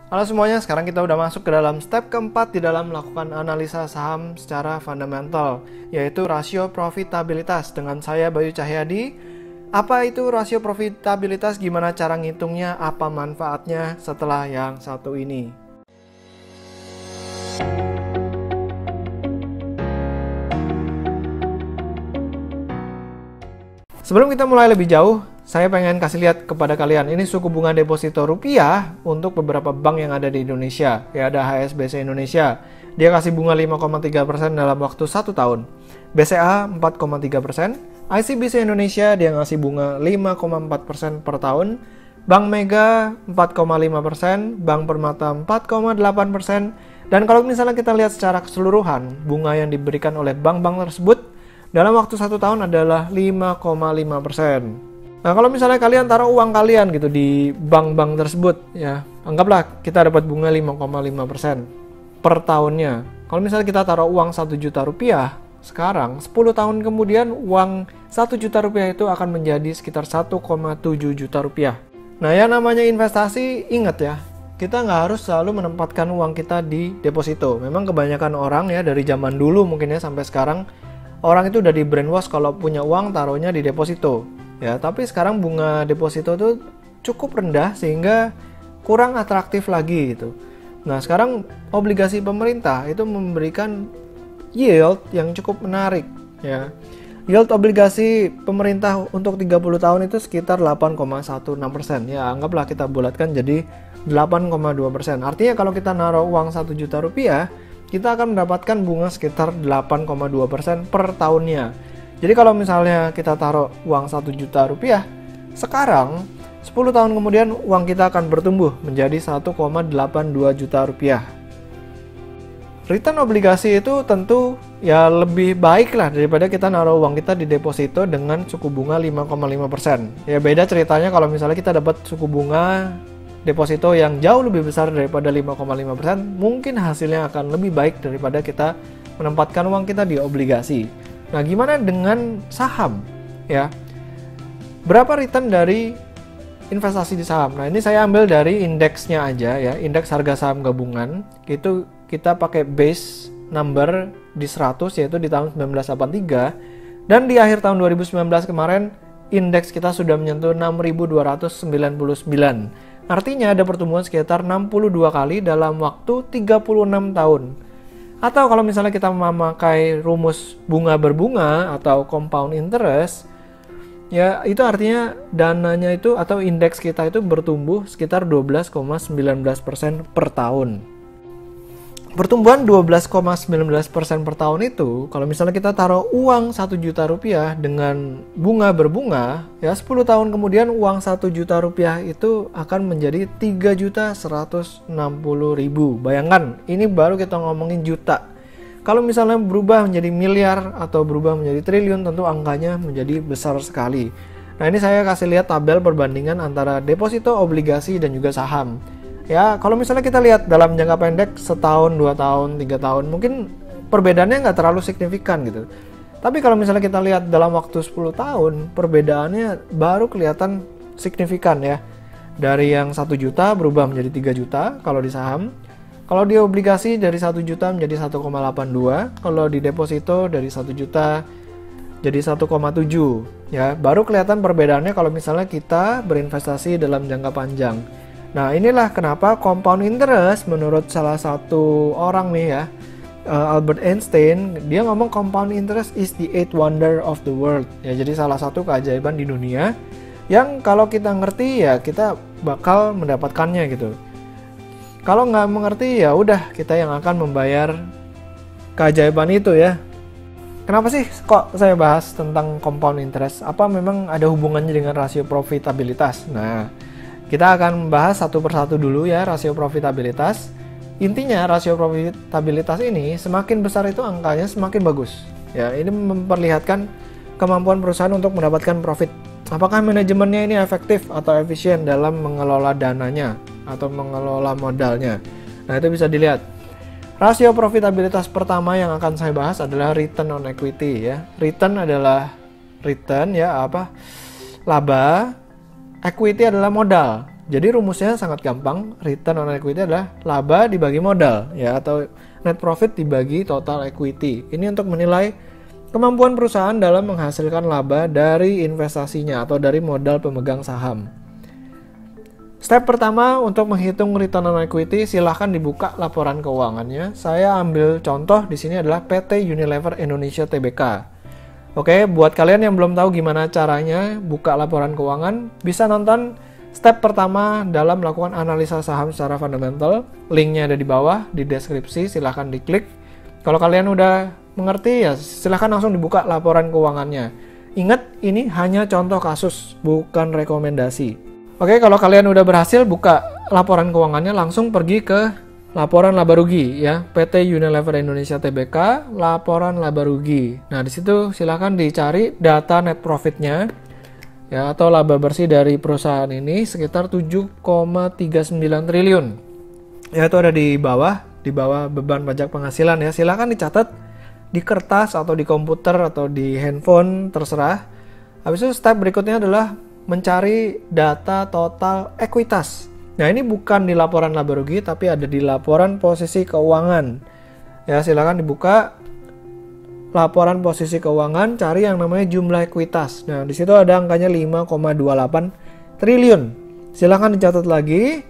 Halo semuanya, sekarang kita udah masuk ke dalam step keempat di dalam melakukan analisa saham secara fundamental, yaitu rasio profitabilitas. Dengan saya Bayu Cahyadi. Apa itu rasio profitabilitas, gimana cara ngitungnya, apa manfaatnya setelah yang satu ini. Sebelum kita mulai lebih jauh, saya pengen kasih lihat kepada kalian, ini suku bunga deposito rupiah untuk beberapa bank yang ada di Indonesia. Ya, ada HSBC Indonesia, dia kasih bunga 5,3% dalam waktu 1 tahun. BCA 4,3%, ICBC Indonesia dia ngasih bunga 5,4% per tahun. Bank Mega 4,5%, Bank Permata 4,8%. Dan kalau misalnya kita lihat secara keseluruhan, bunga yang diberikan oleh bank-bank tersebut dalam waktu 1 tahun adalah 5,5%. Nah, kalau misalnya kalian taruh uang kalian gitu di bank-bank tersebut, ya, anggaplah kita dapat bunga 5,5% per tahunnya. Kalau misalnya kita taruh uang 1 juta rupiah, sekarang 10 tahun kemudian uang 1 juta rupiah itu akan menjadi sekitar 1,7 juta rupiah. Nah, yang namanya investasi, ingat ya, kita nggak harus selalu menempatkan uang kita di deposito. Memang kebanyakan orang ya, dari zaman dulu mungkin ya sampai sekarang, orang itu udah di brainwash kalau punya uang taruhnya di deposito. Ya, tapi sekarang bunga deposito itu cukup rendah sehingga kurang atraktif lagi gitu. Nah, sekarang obligasi pemerintah itu memberikan yield yang cukup menarik ya. Yield obligasi pemerintah untuk 30 tahun itu sekitar 8,16%. Ya, anggaplah kita bulatkan jadi 8,2%. Artinya kalau kita naruh uang 1 juta rupiah, kita akan mendapatkan bunga sekitar 8,2% per tahunnya. Jadi kalau misalnya kita taruh uang 1 juta rupiah, sekarang 10 tahun kemudian uang kita akan bertumbuh menjadi 1,82 juta rupiah. Return obligasi itu tentu ya lebih baik lah daripada kita naruh uang kita di deposito dengan suku bunga 5,5%. Ya, beda ceritanya kalau misalnya kita dapat suku bunga deposito yang jauh lebih besar daripada 5,5%, mungkin hasilnya akan lebih baik daripada kita menempatkan uang kita di obligasi. Nah, gimana dengan saham? Ya, berapa return dari investasi di saham? Nah, ini saya ambil dari indeksnya aja ya, indeks harga saham gabungan. Itu kita pakai base number di 100, yaitu di tahun 1983. Dan di akhir tahun 2019 kemarin, indeks kita sudah menyentuh 6.299. Artinya ada pertumbuhan sekitar 62 kali dalam waktu 36 tahun. Atau kalau misalnya kita memakai rumus bunga berbunga atau compound interest, ya itu artinya dananya itu atau indeks kita itu bertumbuh sekitar 12,19% per tahun. Pertumbuhan 12,19% per tahun itu, kalau misalnya kita taruh uang 1 juta rupiah dengan bunga berbunga, ya 10 tahun kemudian uang 1 juta rupiah itu akan menjadi 3.160.000. Bayangkan, ini baru kita ngomongin juta. Kalau misalnya berubah menjadi miliar atau berubah menjadi triliun, tentu angkanya menjadi besar sekali. Nah, ini saya kasih lihat tabel perbandingan antara deposito, obligasi, dan juga saham. Ya, kalau misalnya kita lihat dalam jangka pendek, setahun, 2 tahun, 3 tahun, mungkin perbedaannya nggak terlalu signifikan gitu. Tapi kalau misalnya kita lihat dalam waktu 10 tahun, perbedaannya baru kelihatan signifikan ya. Dari yang 1 juta berubah menjadi 3 juta kalau di saham. Kalau di obligasi dari 1 juta menjadi 1,82. Kalau di deposito dari 1 juta jadi 1,7. Ya, baru kelihatan perbedaannya kalau misalnya kita berinvestasi dalam jangka panjang. Nah, inilah kenapa compound interest menurut salah satu orang nih ya, Albert Einstein, dia ngomong compound interest is the eighth wonder of the world. Ya, jadi salah satu keajaiban di dunia yang kalau kita ngerti ya kita bakal mendapatkannya gitu. Kalau nggak mengerti ya udah kita yang akan membayar keajaiban itu ya. Kenapa sih kok saya bahas tentang compound interest? Apa memang ada hubungannya dengan rasio profitabilitas? Nah, kita akan bahas satu persatu dulu ya rasio profitabilitas. Intinya rasio profitabilitas ini semakin besar itu angkanya semakin bagus. Ya, ini memperlihatkan kemampuan perusahaan untuk mendapatkan profit. Apakah manajemennya ini efektif atau efisien dalam mengelola dananya atau mengelola modalnya. Nah, itu bisa dilihat. Rasio profitabilitas pertama yang akan saya bahas adalah return on equity ya. Return adalah return ya, laba. Equity adalah modal. Jadi rumusnya sangat gampang, return on equity adalah laba dibagi modal ya, atau net profit dibagi total equity. Ini untuk menilai kemampuan perusahaan dalam menghasilkan laba dari investasinya atau dari modal pemegang saham. Step pertama untuk menghitung return on equity, silahkan dibuka laporan keuangannya. Saya ambil contoh di sini adalah PT Unilever Indonesia Tbk. Oke, buat kalian yang belum tahu gimana caranya buka laporan keuangan, bisa nonton step pertama dalam melakukan analisa saham secara fundamental. Linknya ada di bawah, di deskripsi, silahkan diklik. Kalau kalian udah mengerti ya silahkan langsung dibuka laporan keuangannya. Ingat, ini hanya contoh kasus, bukan rekomendasi. Oke, kalau kalian udah berhasil buka laporan keuangannya, langsung pergi ke laporan laba rugi ya, PT Unilever Indonesia Tbk, laporan laba rugi. Nah, di situ silahkan dicari data net profitnya ya, atau laba bersih dari perusahaan ini sekitar 7,39 triliun. Ya, itu ada di bawah beban pajak penghasilan ya. Silahkan dicatat di kertas atau di komputer atau di handphone, terserah. Habis itu step berikutnya adalah mencari data total ekuitas. Nah, ini bukan di laporan laba rugi tapi ada di laporan posisi keuangan. Ya, silahkan dibuka laporan posisi keuangan, cari yang namanya jumlah ekuitas. Nah, di situ ada angkanya 5,28 triliun. Silahkan dicatat lagi.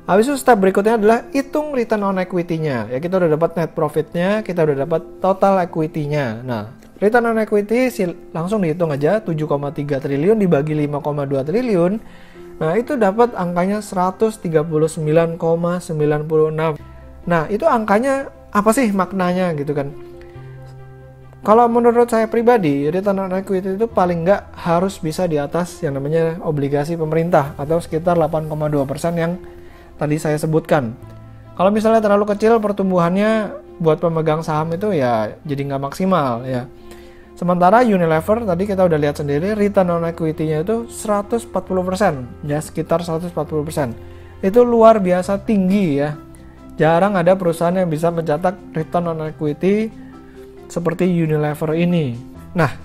Habis itu step berikutnya adalah hitung return on equity-nya. Ya, kita udah dapat net profit-nya, kita udah dapat total equity-nya. Nah, return on equity langsung dihitung aja, 7,3 triliun dibagi 5,2 triliun. Nah, itu dapat angkanya 139,96. Nah, itu angkanya apa sih maknanya gitu kan? Kalau menurut saya pribadi, return on equity itu paling nggak harus bisa di atas yang namanya obligasi pemerintah atau sekitar 8,2% yang tadi saya sebutkan. Kalau misalnya terlalu kecil pertumbuhannya buat pemegang saham itu ya jadi nggak maksimal ya. Sementara Unilever tadi kita udah lihat sendiri return on equity-nya itu 140%, ya sekitar 140%. Itu luar biasa tinggi ya. Jarang ada perusahaan yang bisa mencetak return on equity seperti Unilever ini. Nah,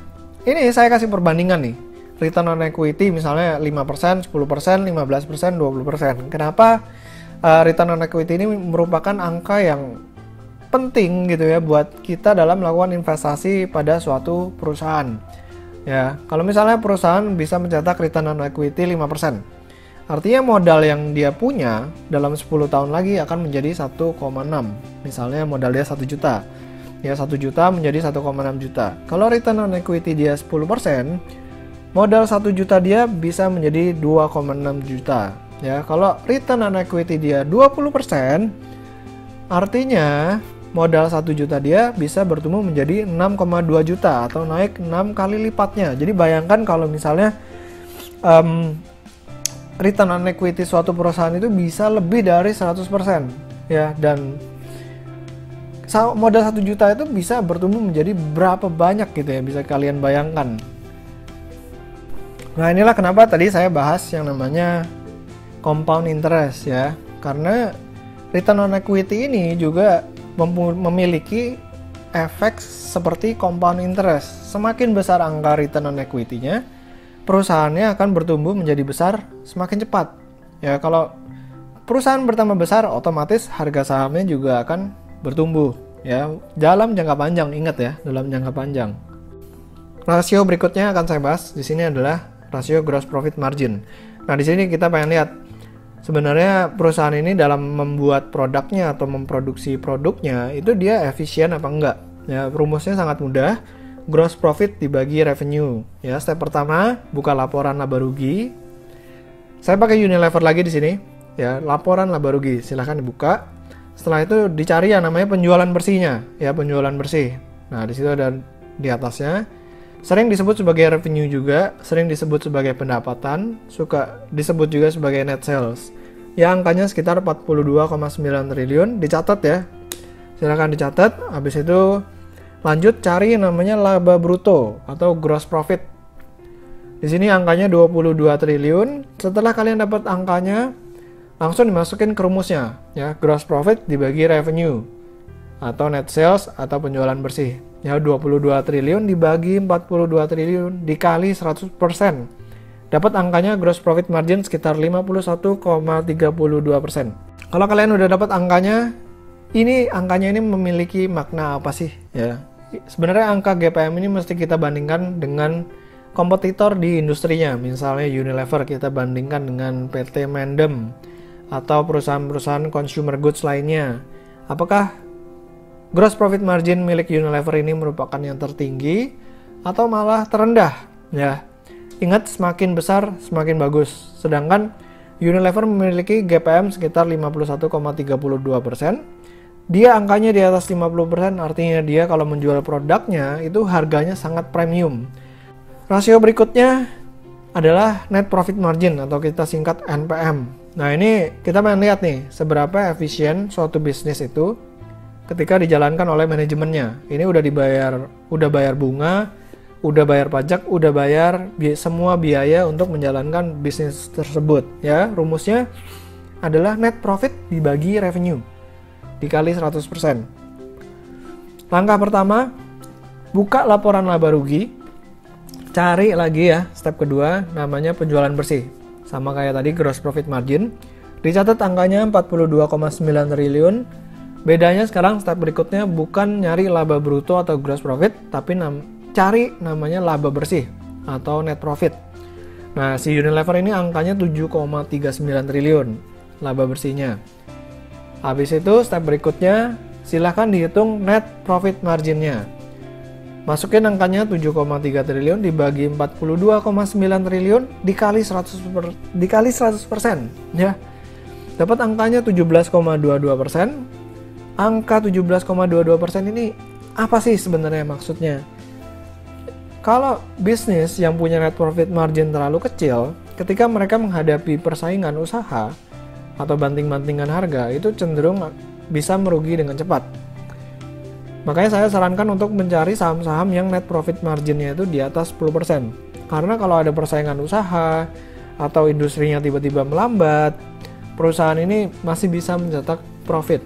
ini saya kasih perbandingan nih. Return on equity misalnya 5%, 10%, 15%, 20%. Kenapa return on equity ini merupakan angka yang penting gitu ya buat kita dalam melakukan investasi pada suatu perusahaan. Ya, kalau misalnya perusahaan bisa mencetak return on equity 5%. Artinya modal yang dia punya dalam 10 tahun lagi akan menjadi 1,6. Misalnya modal dia 1 juta. Ya, 1 juta menjadi 1,6 juta. Kalau return on equity dia 10%, modal 1 juta dia bisa menjadi 2,6 juta. Ya, kalau return on equity dia 20%, artinya modal 1 juta dia bisa bertumbuh menjadi 6,2 juta atau naik 6 kali lipatnya. Jadi bayangkan kalau misalnya return on equity suatu perusahaan itu bisa lebih dari 100%. Ya, dan modal 1 juta itu bisa bertumbuh menjadi berapa banyak gitu ya, bisa kalian bayangkan. Nah, inilah kenapa tadi saya bahas yang namanya compound interest ya. Karena return on equity ini juga memiliki efek seperti compound interest. Semakin besar angka return on equity-nya, perusahaannya akan bertumbuh menjadi besar semakin cepat. Ya, kalau perusahaan bertambah besar, otomatis harga sahamnya juga akan bertumbuh. Ya, dalam jangka panjang, ingat ya, dalam jangka panjang. Rasio berikutnya akan saya bahas di sini adalah rasio gross profit margin. Nah, di sini kita pengen lihat sebenarnya perusahaan ini dalam membuat produknya atau memproduksi produknya itu dia efisien apa enggak. Ya, rumusnya sangat mudah. Gross profit dibagi revenue. Ya, step pertama buka laporan laba rugi. Saya pakai Unilever lagi di sini. Ya, laporan laba rugi. Silahkan dibuka. Setelah itu dicari yang namanya penjualan bersihnya. Ya, penjualan bersih. Nah, di situ ada di atasnya. Sering disebut sebagai revenue juga, sering disebut sebagai pendapatan, suka disebut juga sebagai net sales. Ya, angkanya sekitar 42,9 triliun. Dicatat ya. Silakan dicatat. Habis itu lanjut cari yang namanya laba bruto atau gross profit. Di sini angkanya 22 triliun. Setelah kalian dapat angkanya, langsung dimasukin ke rumusnya. Ya, gross profit dibagi revenue atau net sales atau penjualan bersih. Ya, 22 triliun dibagi 42 triliun dikali 100%. dapat angkanya gross profit margin sekitar 51,32%. Kalau kalian udah dapat angkanya ini memiliki makna apa sih ya? Sebenarnya angka GPM ini mesti kita bandingkan dengan kompetitor di industrinya. Misalnya Unilever kita bandingkan dengan PT Mendem atau perusahaan-perusahaan consumer goods lainnya. Apakah gross profit margin milik Unilever ini merupakan yang tertinggi atau malah terendah? Ya, ingat semakin besar semakin bagus. Sedangkan Unilever memiliki GPM sekitar 51,32%. Dia angkanya di atas 50%, artinya dia kalau menjual produknya itu harganya sangat premium. Rasio berikutnya adalah net profit margin atau kita singkat NPM. Nah ini kita main lihat nih seberapa efisien suatu bisnis itu ketika dijalankan oleh manajemennya. Ini udah bayar bunga, udah bayar pajak, udah bayar semua biaya untuk menjalankan bisnis tersebut. Ya, rumusnya adalah net profit dibagi revenue dikali 100%. Langkah pertama, buka laporan laba rugi. Cari lagi ya, step kedua namanya penjualan bersih. Sama kayak tadi gross profit margin. Dicatat angkanya 42,9 triliun. Bedanya sekarang step berikutnya bukan nyari laba bruto atau gross profit, tapi cari namanya laba bersih atau net profit. Nah, si Unilever ini angkanya 7,39 triliun laba bersihnya. Habis itu step berikutnya silahkan dihitung net profit marginnya. Masukin angkanya 7,3 triliun dibagi 42,9 triliun dikali 100% ya. Dapat angkanya 17,22%. Angka 17,22% ini apa sih sebenarnya maksudnya? Kalau bisnis yang punya net profit margin terlalu kecil, ketika mereka menghadapi persaingan usaha atau banting-bantingan harga, itu cenderung bisa merugi dengan cepat. Makanya saya sarankan untuk mencari saham-saham yang net profit marginnya itu di atas 10%. Karena kalau ada persaingan usaha atau industrinya tiba-tiba melambat, perusahaan ini masih bisa mencetak profit.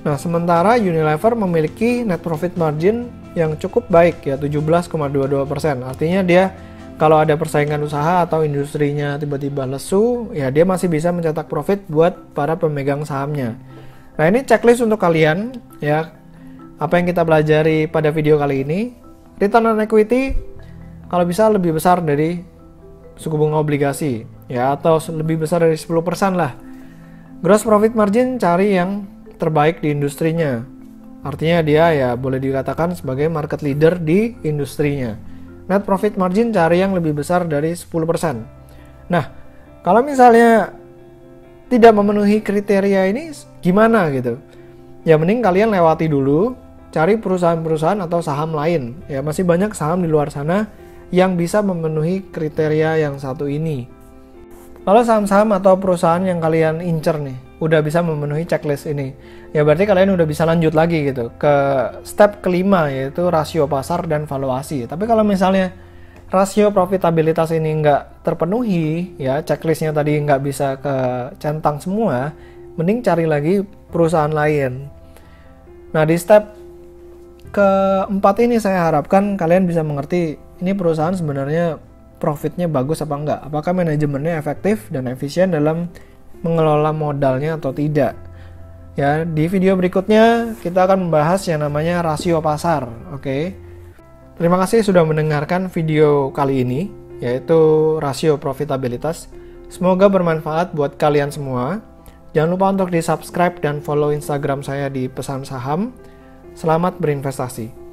Nah, sementara Unilever memiliki net profit margin yang cukup baik ya, 17,22%. Artinya dia kalau ada persaingan usaha atau industrinya tiba-tiba lesu, ya dia masih bisa mencetak profit buat para pemegang sahamnya. Nah, ini checklist untuk kalian ya. Apa yang kita pelajari pada video kali ini, return on equity kalau bisa lebih besar dari suku bunga obligasi ya, atau lebih besar dari 10% lah. Gross profit margin cari yang terbaik di industrinya. Artinya dia ya boleh dikatakan sebagai market leader di industrinya. Net profit margin cari yang lebih besar dari 10%. Nah, kalau misalnya tidak memenuhi kriteria ini gimana gitu? Ya mending kalian lewati dulu, cari perusahaan-perusahaan atau saham lain. Ya masih banyak saham di luar sana yang bisa memenuhi kriteria yang satu ini. Kalau saham-saham atau perusahaan yang kalian incer nih, udah bisa memenuhi checklist ini, ya berarti kalian udah bisa lanjut lagi gitu ke step kelima, yaitu rasio pasar dan valuasi. Tapi kalau misalnya rasio profitabilitas ini nggak terpenuhi, ya checklistnya tadi nggak bisa kecentang semua, mending cari lagi perusahaan lain. Nah, di step keempat ini saya harapkan kalian bisa mengerti ini perusahaan sebenarnya profitnya bagus apa enggak, apakah manajemennya efektif dan efisien dalam mengelola modalnya atau tidak. Ya, di video berikutnya kita akan membahas yang namanya rasio pasar. Oke. Terima kasih sudah mendengarkan video kali ini, yaitu rasio profitabilitas. Semoga bermanfaat buat kalian semua. Jangan lupa untuk di-subscribe dan follow Instagram saya di Pesan Saham. Selamat berinvestasi.